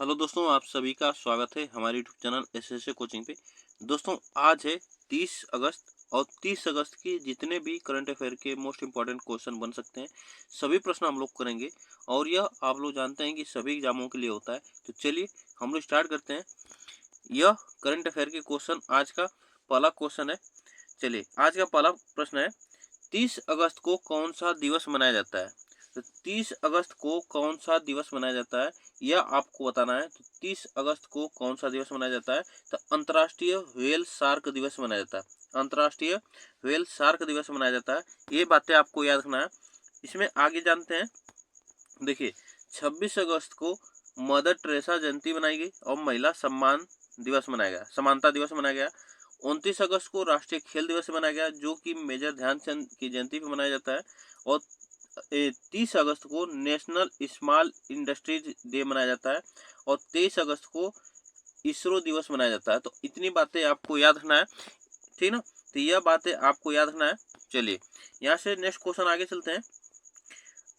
Hello दोस्तों, आप सभी का स्वागत है हमारे यूट्यूब चैनल एसएसए कोचिंग पे। दोस्तों, आज है 30 अगस्त और 30 अगस्त के जितने भी करंट अफेयर के मोस्ट इंपॉर्टेंट क्वेश्चन बन सकते हैं, सभी प्रश्न हम लोग करेंगे। और यह आप लोग जानते हैं कि सभी एग्जामों के लिए होता है। तो चलिए हम लोग स्टार्ट करते हैं। यह करंट अफेयर के क्वेश्चन आज का पहला क्वेश्चन है। चलिए, आज का पहला प्रश्न है, 30 अगस्त को कौन सा दिवस मनाया जाता है? तो 30 अगस्त को कौन सा दिवस मनाया जाता है, यह आपको बताना है। तो 30 अगस्त को कौन सा दिवस मनाया जाता है? तो अंतर्राष्ट्रीय व्हेल शार्क दिवस मनाया जाता है। अंतर्राष्ट्रीय व्हेल शार्क दिवस मनाया जाता है। ये बातें आपको याद रखना है। इसमें आगे जानते हैं। देखिए, 26 अगस्त को मदर टेरेसा जयंती मनाई गई और महिला सम्मान दिवस मनाया गया, समानता दिवस मनाया गया। 29 अगस्त को राष्ट्रीय खेल दिवस मनाया गया, जो कि मेजर ध्यानचंद की जयंती पर मनाया जाता है। और 30 अगस्त को नेशनल स्मॉल इंडस्ट्रीज डे मनाया जाता है। और 23 अगस्त को इसरो दिवस मनाया जाता है। तो इतनी बातें आपको याद रखना है, ठीक ना? तो यह बातें आपको याद रखना है। चलिए, यहाँ से नेक्स्ट क्वेश्चन आगे चलते हैं।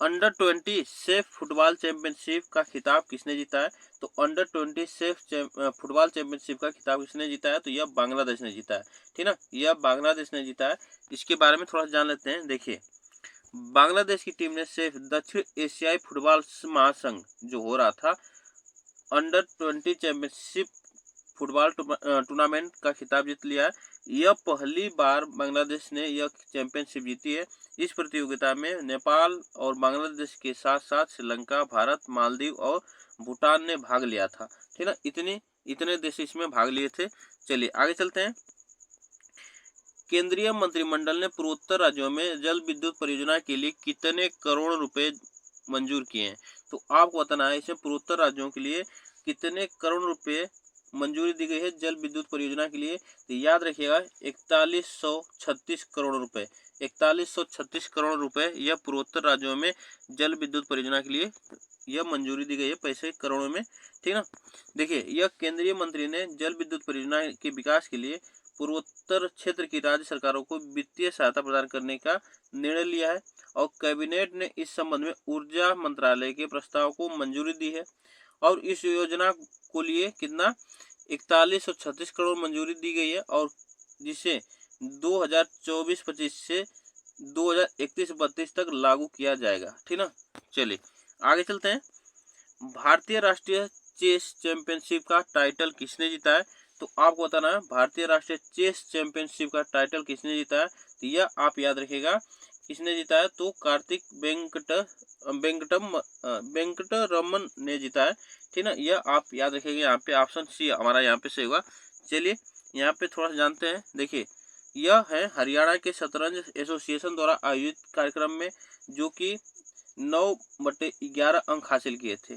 अंडर 20 सेफ फुटबॉल चैंपियनशिप का खिताब किसने जीता है? तो अंडर 20 सेफ फुटबॉल चैंपियनशिप का खिताब किसने जीता है? तो यह बांग्लादेश ने जीता है, ठीक ना? यह बांग्लादेश ने जीता है। इसके बारे में थोड़ा जान लेते हैं। देखिए, बांग्लादेश की टीम ने सिर्फ दक्षिण एशियाई फुटबॉल महासंघ जो हो रहा था, अंडर 20 चैंपियनशिप फुटबॉल टूर्नामेंट का खिताब जीत लिया है। यह पहली बार बांग्लादेश ने यह चैंपियनशिप जीती है। इस प्रतियोगिता में नेपाल और बांग्लादेश के साथ साथ श्रीलंका, भारत, मालदीव और भूटान ने भाग लिया था, ठीक ना? इतने देश इसमें भाग लिए थे। चलिए आगे चलते हैं। केंद्रीय मंत्रिमंडल ने पूर्वोत्तर राज्यों में जल विद्युत परियोजना के लिए कितने करोड़ रुपए मंजूर किए हैं? तो आपको बताना है इसमें पूर्वोत्तर राज्यों के लिए कितने करोड़ रुपए मंजूरी दी गई है जल विद्युत परियोजना के लिए। तो याद रखिएगा, 4136 करोड़ रुपए। 4136 करोड़ रुपए यह पूर्वोत्तर राज्यों में जल विद्युत परियोजना के लिए यह मंजूरी दी गई है, पैसे करोड़ों में, ठीक ना? देखिए, यह केंद्रीय मंत्री ने जल विद्युत परियोजना के विकास के लिए पूर्वोत्तर क्षेत्र की राज्य सरकारों को वित्तीय सहायता प्रदान करने का निर्णय लिया है। और कैबिनेट ने इस संबंध में ऊर्जा मंत्रालय के प्रस्ताव को मंजूरी दी है। और इस योजना को लिए कितना 4136 करोड़ मंजूरी दी गई है, और जिसे 2024-25 से 2031-32 तक लागू किया जाएगा, ठीक ना? चलिए आगे चलते हैं। भारतीय राष्ट्रीय चेस चैंपियनशिप का टाइटल किसने जीता है? तो आपको बताना है भारतीय राष्ट्रीय चेस चैंपियनशिप का टाइटल किसने जीता है। तो यह आप याद रखिएगा, किसने जीता है? तो कार्तिक वेंकटरमन ने जीता है, ठीक ना? यह आप याद रखिएगा। यहाँ पे ऑप्शन सी हमारा यहाँ पे सही होगा। चलिए यहाँ पे थोड़ा सा जानते हैं। देखिए, यह है हरियाणा के शतरंज एसोसिएशन द्वारा आयोजित कार्यक्रम में, जो कि 9/11 अंक हासिल किए थे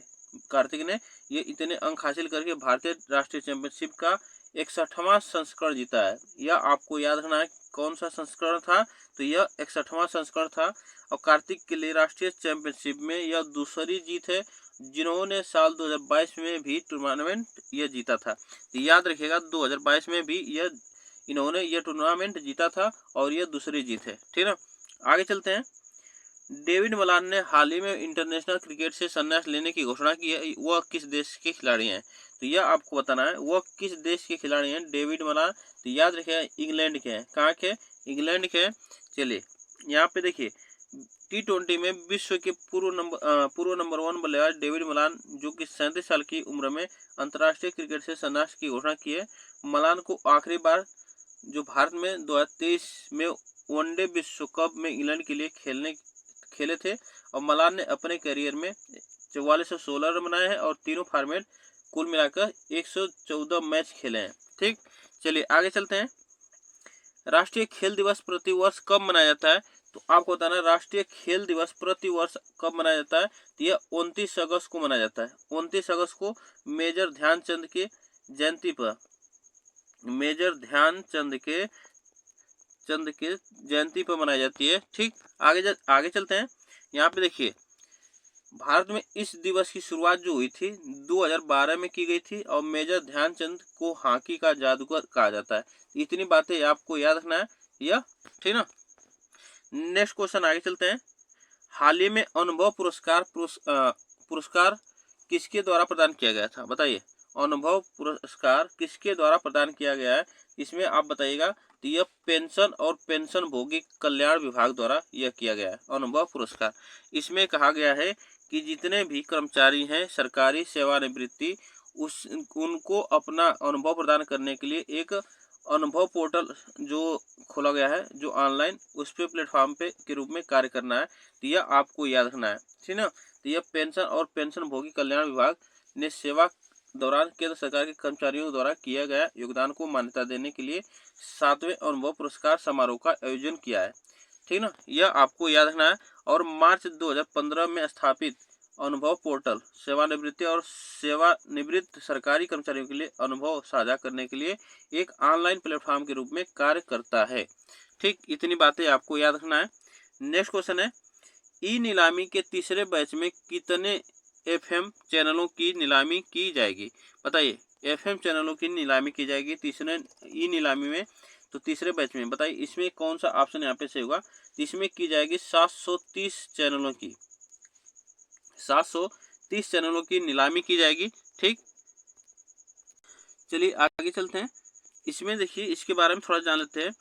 कार्तिक ने। ये इतने अंक हासिल करके भारतीय राष्ट्रीय चैंपियनशिप का 61वां संस्करण जीता है। यह आपको याद रखना है कौन सा संस्करण था। तो यह 61वां संस्करण था। और कार्तिक के लिए राष्ट्रीय चैंपियनशिप में यह दूसरी जीत है, जिन्होंने साल 2022 में भी टूर्नामेंट यह जीता था। तो याद रखिएगा, 2022 में भी इन्होंने यह टूर्नामेंट जीता था और यह दूसरी जीत है, ठीक ना? आगे चलते हैं। डेविड मलान ने हाल ही में इंटरनेशनल क्रिकेट से संन्यास लेने की घोषणा की है। वह किस देश के खिलाड़ी हैं? तो यह आपको बताना है, वह किस देश के खिलाड़ी हैं डेविड मलान। तो याद रखिएगा, इंग्लैंड के हैं। कहाँ के? इंग्लैंड के। चलिए यहाँ पे देखिए, T20 में विश्व के पूर्व नंबर 1 बल्लेबाज डेविड मलान, जो कि 37 साल की उम्र में अंतर्राष्ट्रीय क्रिकेट से संन्यास की घोषणा की है। मलान को आखिरी बार जो भारत में 2023 में वनडे विश्व कप में इंग्लैंड के लिए खेले थे। और मलान ने अपने करियर में 4416 रन बनाए हैं और तीनों फॉर्मेट कुल मिलाकर 114 मैच खेले हैं, ठीक। चलिए आगे चलते हैं। राष्ट्रीय खेल दिवस प्रति वर्ष कब मनाया जाता है? तो आपको बताना है राष्ट्रीय खेल दिवस प्रति वर्ष कब मनाया जाता है। तो यह 29 अगस्त को मनाया जाता है। 29 अगस्त को मेजर ध्यानचंद के जयंती पर, मेजर ध्यानचंद के जयंती पर मनाई जाती है, ठीक। आगे चलते हैं। यहाँ पे देखिए, भारत में इस दिवस की शुरुआत जो हुई थी 2012 में की गई थी, और मेजर ध्यानचंद को हॉकी का जादूगर कहा जाता है। इतनी बातें आपको याद रखना है, यह, ठीक ना। नेक्स्ट क्वेश्चन आगे चलते हैं। हाल ही में अनुभव पुरस्कार किसके द्वारा प्रदान किया गया था, बताइए। अनुभव पुरस्कार किसके द्वारा प्रदान किया गया है, इसमें आप बताइएगा। तो यह पेंशन और पेंशनभोगी कल्याण विभाग द्वारा यह किया गया है अनुभव पुरस्कार। इसमें कहा गया है कि जितने भी कर्मचारी हैं सरकारी सेवानिवृत्ति, उस उनको अपना अनुभव प्रदान करने के लिए एक अनुभव पोर्टल जो खोला गया है, जो ऑनलाइन उस पे प्लेटफॉर्म पे के रूप में कार्य करना है। तो यह आपको याद रखना है, ठीक ना। तो यह पेंशन और पेंशनभोगी कल्याण विभाग ने सेवा दौरान केंद्र सरकार के कर्मचारियों द्वारा किया गया योगदान को मान्यता देने के लिए 7वें अनुभव पुरस्कार समारोह का आयोजन किया है, ठीक ना। यह आपको याद रखना है। और मार्च 2015 में स्थापित अनुभव पोर्टल सेवानिवृत्ति और सेवानिवृत्त सरकारी कर्मचारियों के लिए अनुभव साझा करने के लिए एक ऑनलाइन प्लेटफॉर्म के रूप में कार्य करता है, ठीक। इतनी बातें आपको याद रखना है। नेक्स्ट क्वेश्चन है, ई नीलामी के तीसरे बैच में कितने एफएम चैनलों की नीलामी की जाएगी, बताइए। एफएम चैनलों की नीलामी की जाएगी तीसरे ई नीलामी में, तो तीसरे बैच में बताइए इसमें कौन सा ऑप्शन यहाँ पे सही होगा। इसमें की जाएगी 730 चैनलों की, 730 चैनलों की नीलामी की जाएगी, ठीक। चलिए आगे चलते हैं। इसमें देखिए इसके बारे में थोड़ा जान लेते हैं।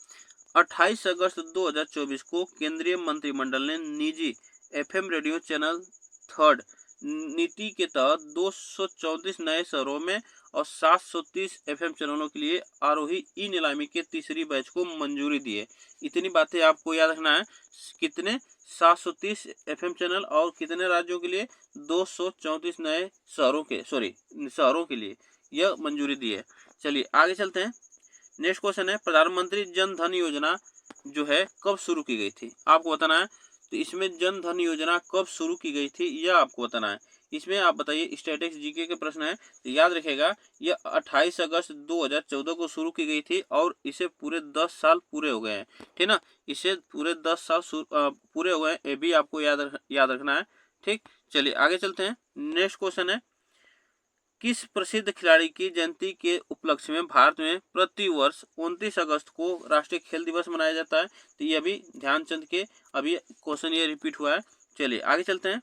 28 अगस्त 2024 को केंद्रीय मंत्रिमंडल ने निजी एफएम रेडियो चैनल थर्ड नीति के तहत 234 नए शहरों में और 730 एफएम चैनलों के लिए आरोही ई नीलामी के तीसरी बैच को मंजूरी दी है। इतनी बातें आपको याद रखना है। कितने 730 एफएम चैनल और कितने राज्यों के लिए 234 नए शहरों के लिए यह मंजूरी दी है। चलिए आगे चलते हैं। नेक्स्ट क्वेश्चन है, प्रधानमंत्री जन धन योजना जो है कब शुरू की गई थी, आपको बताना है। तो इसमें जन धन योजना कब शुरू की गई थी यह आपको बताना है। इसमें आप बताइए, स्टैटिक्स जीके के प्रश्न है, तो याद रखेगा यह 28 अगस्त 2014 को शुरू की गई थी और इसे पूरे 10 साल पूरे हो गए हैं, ठीक ना। इसे पूरे 10 साल पूरे हो गए हैं, ये भी आपको याद रखना है, ठीक। चलिए आगे चलते हैं। नेक्स्ट क्वेश्चन है, किस प्रसिद्ध खिलाड़ी की जयंती के उपलक्ष्य में भारत में प्रति वर्ष 29 अगस्त को राष्ट्रीय खेल दिवस मनाया जाता है। तो ये अभी ध्यानचंद के अभी क्वेश्चन ये रिपीट हुआ है। चलिए आगे चलते हैं।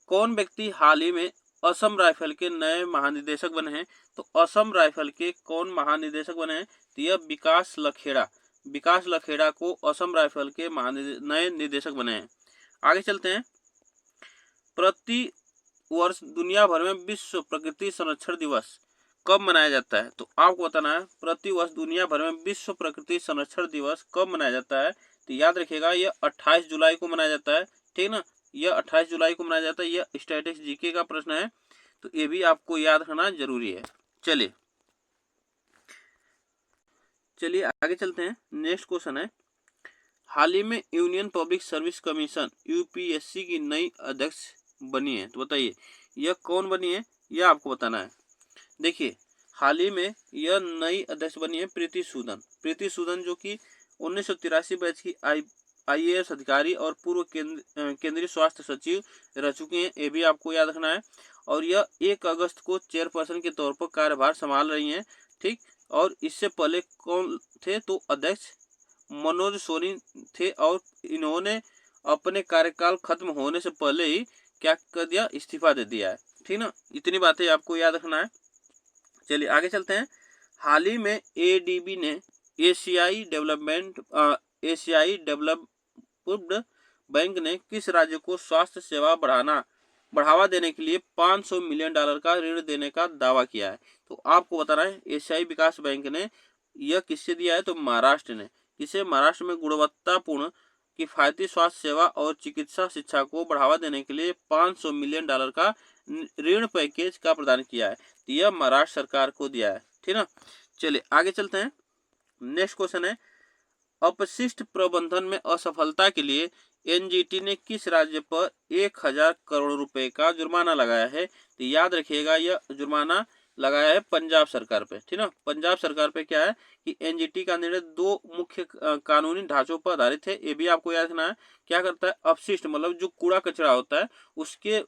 कौन व्यक्ति हाल ही में असम राइफल के नए महानिदेशक बने हैं, तो असम राइफल के कौन महानिदेशक बने हैं, तो यह विकास लखेड़ा को असम राइफल के नए निदेशक बने हैं। आगे चलते हैं। प्रति वर्ष दुनिया भर में विश्व प्रकृति संरक्षण दिवस कब मनाया जाता है, तो आपको बताना है प्रति वर्ष दुनिया भर में विश्व प्रकृति संरक्षण दिवस कब मनाया जाता है। तो याद रखिएगा यह 28 जुलाई को मनाया जाता है, ठीक ना। यह 28 जुलाई को मनाया जाता है। यह स्टैटिक्स जीके का प्रश्न है, तो ये भी आपको याद रखना जरूरी है। चलिए आगे चलते हैं। नेक्स्ट क्वेश्चन है, हाल ही में union public service commission UPSC की नई अध्यक्ष बनी है, तो बताइए यह कौन बनी है, यह आपको बताना है। देखिए हाल ही में यह नई अध्यक्ष बनी है प्रीति सूदन जो कि 1983 बैच की आईएएस अधिकारी और पूर्व केंद्रीय स्वास्थ्य सचिव रह चुके हैं, ये भी आपको याद रखना है। और यह 1 अगस्त को चेयरपर्सन के तौर पर कार्यभार संभाल रही हैं, ठीक। और इससे पहले कौन थे, तो अध्यक्ष मनोज सोनी थे और इन्होंने अपने कार्यकाल खत्म होने से पहले ही क्या कर दिया, इस्तीफा दे दिया है, ठीक ना। इतनी बातें आपको याद रखना है। चलिए आगे चलते हैं। हाल ही में एडीबी ने एशियाई डेवलप्ड बैंक ने किस राज्य को स्वास्थ्य सेवा बढ़ावा देने के लिए $500 मिलियन का ऋण देने का दावा किया है, तो आपको बताना है एशियाई विकास बैंक ने यह किससे दिया है, तो महाराष्ट्र ने। किसे, महाराष्ट्र में गुणवत्तापूर्ण किफायती स्वास्थ्य सेवा और चिकित्सा शिक्षा को बढ़ावा देने के लिए $500 मिलियन का ऋण पैकेज का प्रदान किया है, तो यह महाराष्ट्र सरकार को दिया है, ठीक ना। चलिए आगे चलते हैं। नेक्स्ट क्वेश्चन है, अपशिष्ट प्रबंधन में असफलता के लिए एनजीटी ने किस राज्य पर 1000 करोड़ रुपए का जुर्माना लगाया है, तो याद रखिएगा यह जुर्माना लगाया है पंजाब सरकार पे, ठीक ना। पंजाब सरकार पे क्या है कि एनजीटी का निर्णय 2 मुख्य कानूनी ढांचों पर आधारित है, ये भी आपको याद रखना है। क्या करता है, अपशिष्ट मतलब जो कूड़ा कचरा होता है उसके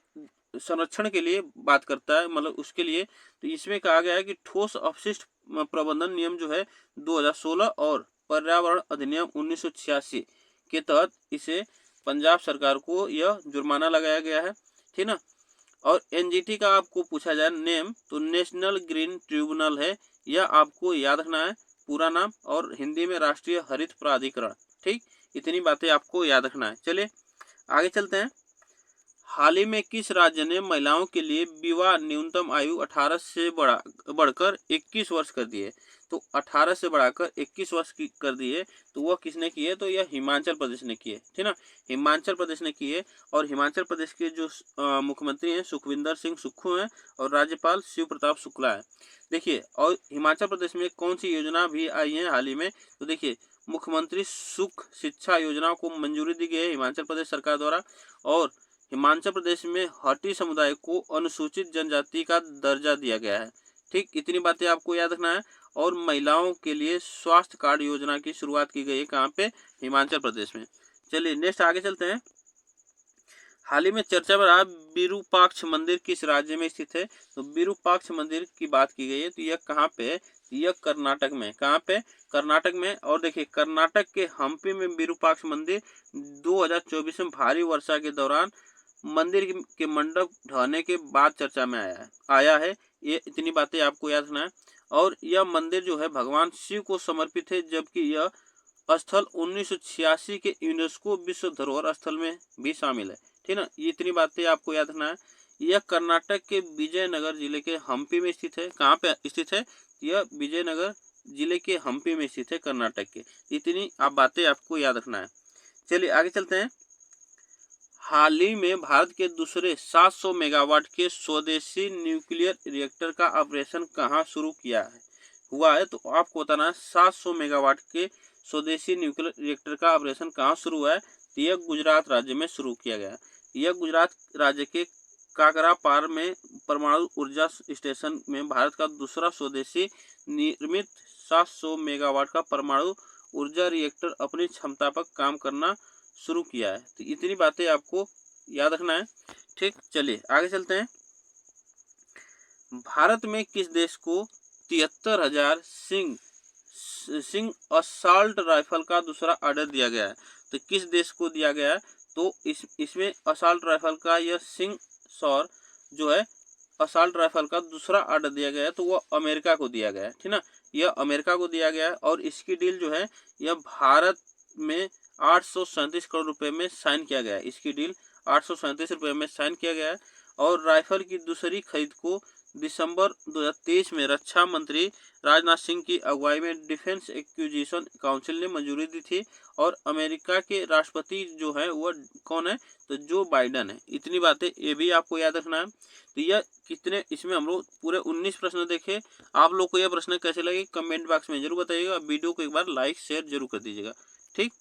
संरक्षण के लिए बात करता है, मतलब उसके लिए। तो इसमें कहा गया है कि ठोस अपशिष्ट प्रबंधन नियम जो है 2016 और पर्यावरण अधिनियम 1986 के तहत इसे पंजाब सरकार को यह जुर्माना लगाया गया है, ठीक ना। और एनजीटी का आपको पूछा जाए नेम तो नेशनल ग्रीन ट्रिब्यूनल है, यह आपको याद रखना है पूरा नाम, और हिंदी में राष्ट्रीय हरित प्राधिकरण। ठीक, इतनी बातें आपको याद रखना है। चलिए आगे चलते हैं। हाल ही में किस राज्य ने महिलाओं के लिए विवाह न्यूनतम आयु 18 से बढ़कर 21 वर्ष कर दी है? तो 18 से बढ़ाकर 21 वर्ष की कर दी है, तो वह किसने की है? तो यह हिमाचल प्रदेश ने की है, ठीक ना, हिमाचल प्रदेश ने की है। और हिमाचल प्रदेश के जो मुख्यमंत्री हैं सुखविंदर सिंह सुक्खू हैं, और राज्यपाल शिव प्रताप शुक्ला है। देखिए, और हिमाचल प्रदेश में कौन सी योजना भी आई है हाल ही में? तो देखिए, मुख्यमंत्री सुख शिक्षा योजना को मंजूरी दी गई है हिमाचल प्रदेश सरकार द्वारा। और हिमाचल प्रदेश में हटी समुदाय को अनुसूचित जनजाति का दर्जा दिया गया है। ठीक, इतनी बातें आपको याद रखना है। और महिलाओं के लिए स्वास्थ्य कार्ड योजना की शुरुआत की गई है कहाँ पे? हिमाचल प्रदेश में। चलिए नेक्स्ट आगे चलते हैं। हाल ही में चर्चा में रहा विरूपाक्ष मंदिर किस राज्य में स्थित है? तो विरूपाक्ष मंदिर की बात की गई है, तो यह कहाँ पे है? यह कर्नाटक में। कहाँ पे? कर्नाटक में। और देखिए, कर्नाटक के हम्पी में विरूपाक्ष मंदिर 2024 में भारी वर्षा के दौरान मंदिर के मंडप ढहने के बाद चर्चा में आया है। ये इतनी बातें आपको याद रखना है। और यह मंदिर जो है भगवान शिव को समर्पित है, जबकि यह स्थल 1986 के यूनेस्को विश्व धरोहर स्थल में भी शामिल है, ठीक ना। ये इतनी बातें आपको याद रखना है। यह कर्नाटक के विजयनगर जिले के हम्पी में स्थित है। कहाँ पे स्थित है? यह विजयनगर जिले के हम्पी में स्थित है, कर्नाटक के। इतनी आप बातें आपको याद रखना है। चलिए आगे चलते हैं। हाल ही में भारत के दूसरे 700 मेगावाट के स्वदेशी न्यूक्लियर रिएक्टर का ऑपरेशन कहाँ शुरू हुआ है? तो आपको बताना है 700 मेगावाट के स्वदेशी न्यूक्लियर रिएक्टर का ऑपरेशन कहाँ शुरू हुआ है? तो यह गुजरात राज्य में शुरू किया गया। यह गुजरात राज्य के काकरापार में परमाणु ऊर्जा स्टेशन में भारत का दूसरा स्वदेशी निर्मित 700 मेगावाट का परमाणु ऊर्जा रिएक्टर अपनी क्षमता पर काम करना शुरू किया है। तो इतनी बातें आपको याद रखना है। ठीक, चलिए आगे चलते हैं। भारत में किस देश को 73,000 सिंग असॉल्ट राइफल का दूसरा ऑर्डर दिया गया है? तो किस देश को दिया गया है? तो इसमें असॉल्ट राइफल का यह सिंग सौर जो है असॉल्ट राइफल का दूसरा ऑर्डर दिया गया है, तो वह अमेरिका को दिया गया है, ठीक ना। यह अमेरिका को दिया गया है। और इसकी डील जो है यह भारत में 837 करोड़ रुपए में साइन किया गया है। इसकी डील 837 रुपए में साइन किया गया है। और राइफल की दूसरी खरीद को दिसंबर 2023 में रक्षा मंत्री राजनाथ सिंह की अगुवाई में डिफेंस एक्विजिशन काउंसिल ने मंजूरी दी थी। और अमेरिका के राष्ट्रपति जो है वह कौन है? तो जो बाइडन है। इतनी बातें ये भी आपको याद रखना है। तो यह कितने, इसमें हम लोग पूरे 19 प्रश्न देखे। आप लोग को यह प्रश्न कैसे लगे कमेंट बॉक्स में जरूर बताइएगा। वीडियो को एक बार लाइक शेयर जरूर कर दीजिएगा। ठीक।